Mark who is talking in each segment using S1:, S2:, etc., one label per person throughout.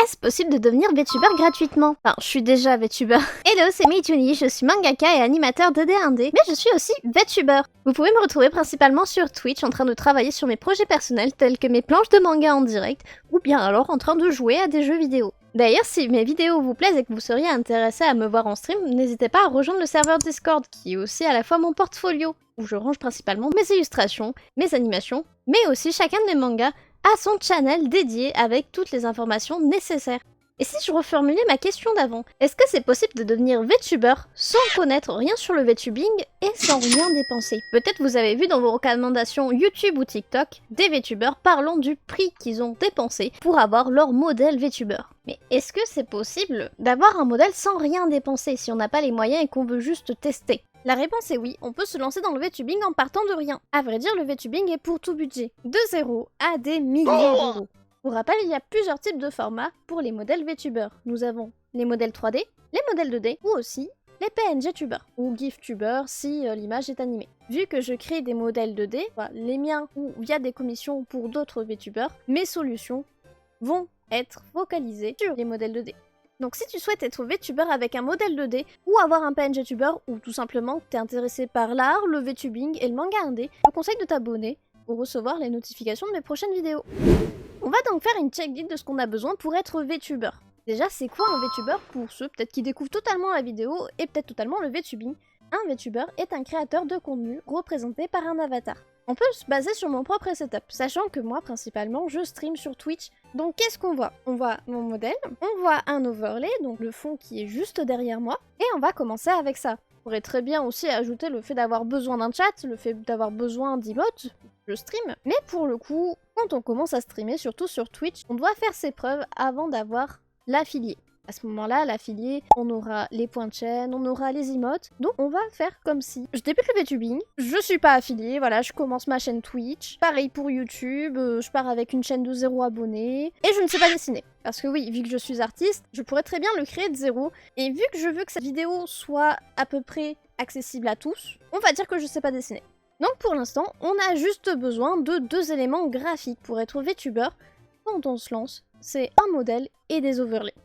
S1: Est-ce possible de devenir VTuber gratuitement? Enfin, je suis déjà VTuber. Hello, c'est Meijuni, je suis mangaka et animateur de D&D, mais je suis aussi VTuber. Vous pouvez me retrouver principalement sur Twitch en train de travailler sur mes projets personnels tels que mes planches de manga en direct, ou bien alors en train de jouer à des jeux vidéo. D'ailleurs, si mes vidéos vous plaisent et que vous seriez intéressé à me voir en stream, n'hésitez pas à rejoindre le serveur Discord, qui est aussi à la fois mon portfolio, où je range principalement mes illustrations, mes animations, mais aussi chacun de mes mangas à son channel dédié avec toutes les informations nécessaires. Et si je reformulais ma question d'avant, est-ce que c'est possible de devenir VTuber sans connaître rien sur le VTubing et sans rien dépenser? Peut-être vous avez vu dans vos recommandations YouTube ou TikTok des VTubers parlant du prix qu'ils ont dépensé pour avoir leur modèle VTuber. Mais est-ce que c'est possible d'avoir un modèle sans rien dépenser si on n'a pas les moyens et qu'on veut juste tester? La réponse est oui, on peut se lancer dans le VTubing en partant de rien. À vrai dire, le VTubing est pour tout budget, de 0 à des millions d'euros. Pour rappel, il y a plusieurs types de formats pour les modèles VTubers. Nous avons les modèles 3D, les modèles 2D ou aussi les PNG-tubers ou GIF-tubers si l'image est animée. Vu que je crée des modèles 2D, les miens ou via des commissions pour d'autres VTubers, mes solutions vont être focalisées sur les modèles 2D. Donc si tu souhaites être VTuber avec un modèle 2D ou avoir un PNG-tuber ou tout simplement que tu es intéressé par l'art, le VTubing et le manga indé, je te conseille de t'abonner pour recevoir les notifications de mes prochaines vidéos. On va donc faire une check-guide de ce qu'on a besoin pour être VTuber. Déjà, c'est quoi un VTuber pour ceux peut-être qui découvrent totalement la vidéo et peut-être totalement le VTubing? Un VTuber est un créateur de contenu représenté par un avatar. On peut se baser sur mon propre setup, sachant que moi, principalement, je stream sur Twitch. Donc qu'est-ce qu'on voit? On voit mon modèle, on voit un overlay, donc le fond qui est juste derrière moi, et on va commencer avec ça. On pourrait très bien aussi ajouter le fait d'avoir besoin d'un chat, le fait d'avoir besoin d'emotes, je stream. Mais pour le coup, quand on commence à streamer, surtout sur Twitch, on doit faire ses preuves avant d'avoir l'affilié. À ce moment-là, l'affilié, on aura les points de chaîne, on aura les emotes. Donc on va faire comme si je débute le VTubing, je suis pas affilié, voilà, je commence ma chaîne Twitch. Pareil pour YouTube, je pars avec une chaîne de 0 abonnés. Et je ne sais pas dessiner. Parce que oui, vu que je suis artiste, je pourrais très bien le créer de 0. Et vu que je veux que cette vidéo soit à peu près accessible à tous, on va dire que je sais pas dessiner. Donc pour l'instant, on a juste besoin de 2 éléments graphiques pour être VTuber quand on se lance. C'est un modèle et des overlays.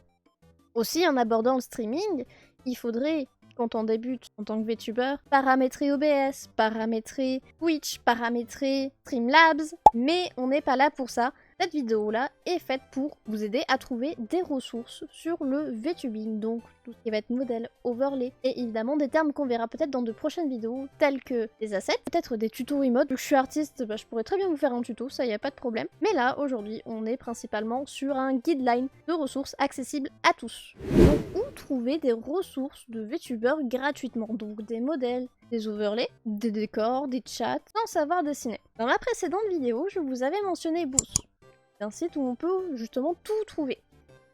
S1: Aussi, en abordant le streaming, il faudrait, quand on débute en tant que VTuber, paramétrer OBS, paramétrer Twitch, paramétrer Streamlabs, mais on n'est pas là pour ça. Cette vidéo-là est faite pour vous aider à trouver des ressources sur le VTubing, donc tout ce qui va être modèle, overlay, et évidemment des termes qu'on verra peut-être dans de prochaines vidéos, tels que des assets, peut-être des tutos emotes. Vu que je suis artiste, je pourrais très bien vous faire un tuto, ça y a pas de problème. Mais là, aujourd'hui, on est principalement sur un guideline de ressources accessibles à tous. Donc, où trouver des ressources de VTuber gratuitement? Donc des modèles, des overlays, des décors, des chats, sans savoir dessiner. Dans ma précédente vidéo, je vous avais mentionné Boost. C'est un site où on peut justement tout trouver.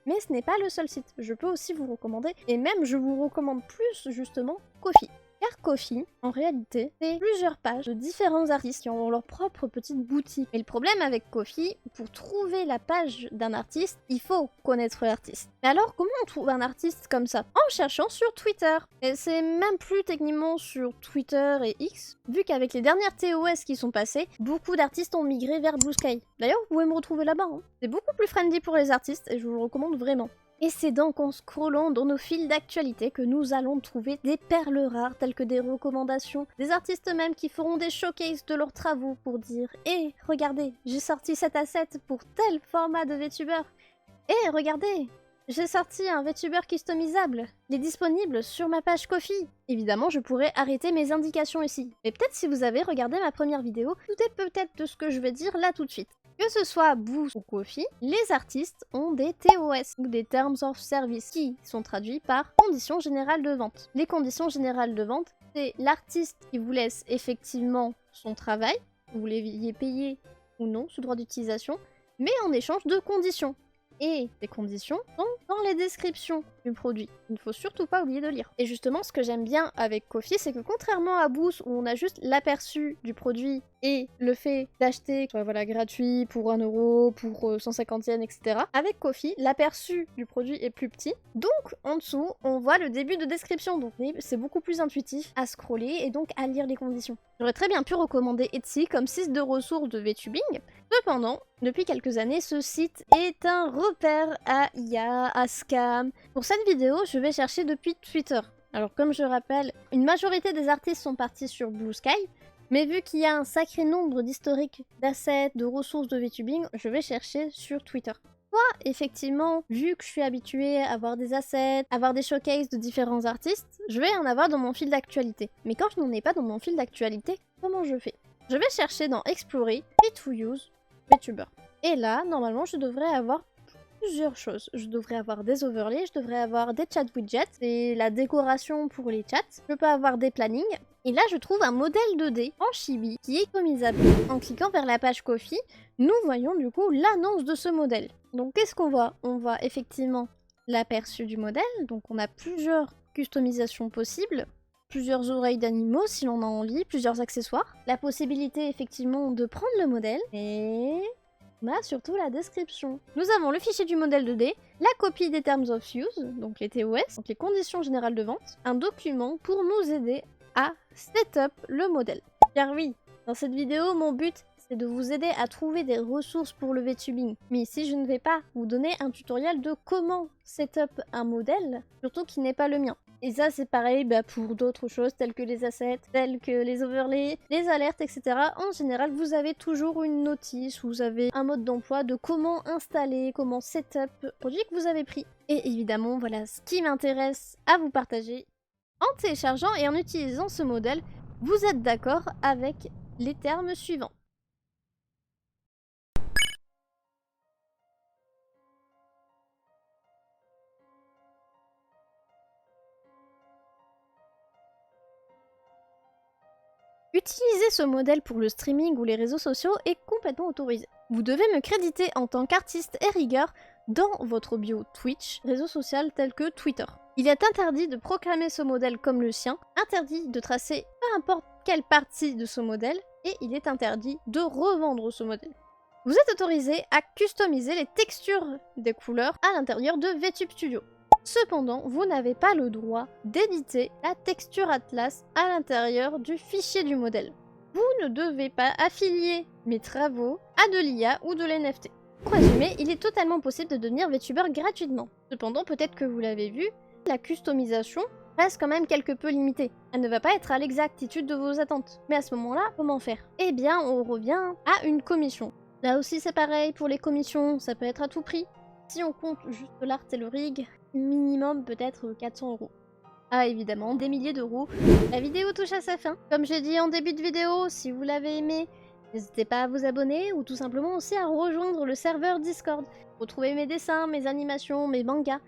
S1: Mais ce n'est pas le seul site, je peux aussi vous recommander, et même je vous recommande plus justement Ko-fi. Car Ko-fi, en réalité, c'est plusieurs pages de différents artistes qui ont leur propre petite boutique. Mais le problème avec Ko-fi, pour trouver la page d'un artiste, il faut connaître l'artiste. Mais alors, comment on trouve un artiste comme ça? En cherchant sur Twitter. Et c'est même plus techniquement sur Twitter et X, vu qu'avec les dernières TOS qui sont passées, beaucoup d'artistes ont migré vers Blue Sky. D'ailleurs, vous pouvez me retrouver là-bas. C'est beaucoup plus friendly pour les artistes, et je vous le recommande vraiment. Et c'est donc en scrollant dans nos fils d'actualité que nous allons trouver des perles rares telles que des recommandations, des artistes même qui feront des showcases de leurs travaux pour dire « Eh, regardez, j'ai sorti cet asset pour tel format de VTuber. Eh, regardez, j'ai sorti un VTuber customisable. Il est disponible sur ma page Ko-fi. » Évidemment, je pourrais arrêter mes indications ici. Mais peut-être si vous avez regardé ma première vidéo, doutez peut-être de ce que je vais dire là tout de suite. Que ce soit Boost ou Ko-fi, les artistes ont des TOS, ou des Terms of Service, qui sont traduits par Conditions Générales de Vente. Les conditions générales de vente, c'est l'artiste qui vous laisse effectivement son travail, vous l'ayez payé ou non, sous droit d'utilisation, mais en échange de conditions. Et les conditions sont dans les descriptions du produit. Il ne faut surtout pas oublier de lire. Et justement, ce que j'aime bien avec Ko-fi, c'est que contrairement à Boost où on a juste l'aperçu du produit et le fait d'acheter, voilà, gratuit pour 1 euro, pour 150 yens, etc. Avec Ko-fi, l'aperçu du produit est plus petit. Donc, en dessous, on voit le début de description. Donc, c'est beaucoup plus intuitif à scroller et donc à lire les conditions. J'aurais très bien pu recommander Etsy comme site de ressources de VTubing. Cependant, depuis quelques années, ce site est un repère à IA, à scam. Pour cette vidéo, je vais chercher depuis Twitter. Alors comme je rappelle, une majorité des artistes sont partis sur Blue Sky, mais vu qu'il y a un sacré nombre d'historiques, d'assets, de ressources de VTubing, je vais chercher sur Twitter. Moi, effectivement, vu que je suis habituée à avoir des assets, à avoir des showcases de différents artistes, je vais en avoir dans mon fil d'actualité. Mais quand je n'en ai pas dans mon fil d'actualité, comment je fais? Je vais chercher dans Explorer, Pay to Use, VTuber. Et là, normalement, je devrais avoir plusieurs choses. Je devrais avoir des overlays, je devrais avoir des chat widgets, c'est la décoration pour les chats. Je peux avoir des plannings. Et là, je trouve un modèle 2D en chibi qui est customisable. En cliquant vers la page Ko-fi, nous voyons du coup l'annonce de ce modèle. Donc qu'est-ce qu'on voit? On voit effectivement l'aperçu du modèle, donc on a plusieurs customisations possibles, plusieurs oreilles d'animaux si l'on a envie, plusieurs accessoires, la possibilité effectivement de prendre le modèle, et on a surtout la description. Nous avons le fichier du modèle 2D, la copie des Terms of Use, donc les TOS, donc les conditions générales de vente, un document pour nous aider à setup le modèle. Car oui, dans cette vidéo, mon but c'est de vous aider à trouver des ressources pour le VTubing. Mais ici, je ne vais pas vous donner un tutoriel de comment setup un modèle, surtout qui n'est pas le mien. Et ça, c'est pareil pour d'autres choses, telles que les assets, telles que les overlays, les alertes, etc. En général, vous avez toujours une notice, vous avez un mode d'emploi de comment installer, comment setup le produit que vous avez pris. Et évidemment, voilà ce qui m'intéresse à vous partager. En téléchargeant et en utilisant ce modèle, vous êtes d'accord avec les termes suivants. Utiliser ce modèle pour le streaming ou les réseaux sociaux est complètement autorisé. Vous devez me créditer en tant qu'artiste et rigueur dans votre bio Twitch, réseau social tel que Twitter. Il est interdit de proclamer ce modèle comme le sien, interdit de tracer peu importe quelle partie de ce modèle, et il est interdit de revendre ce modèle. Vous êtes autorisé à customiser les textures des couleurs à l'intérieur de VTube Studio. Cependant, vous n'avez pas le droit d'éditer la texture Atlas à l'intérieur du fichier du modèle. Vous ne devez pas affilier mes travaux à de l'IA ou de l'NFT. Pour résumer, il est totalement possible de devenir VTuber gratuitement. Cependant, peut-être que vous l'avez vu, la customisation reste quand même quelque peu limitée. Elle ne va pas être à l'exactitude de vos attentes. Mais à ce moment-là, comment faire? Eh bien, on revient à une commission. Là aussi, c'est pareil, pour les commissions, ça peut être à tout prix. Si on compte juste l'art et le rig, minimum peut-être 400 €. Ah évidemment, des milliers d'euros. La vidéo touche à sa fin. Comme j'ai dit en début de vidéo, si vous l'avez aimé, n'hésitez pas à vous abonner ou tout simplement aussi à rejoindre le serveur Discord. Retrouver mes dessins, mes animations, mes mangas,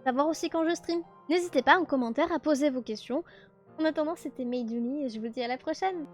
S1: savoir aussi quand je stream. N'hésitez pas en commentaire à poser vos questions. En attendant, c'était Meiduni et je vous dis à la prochaine.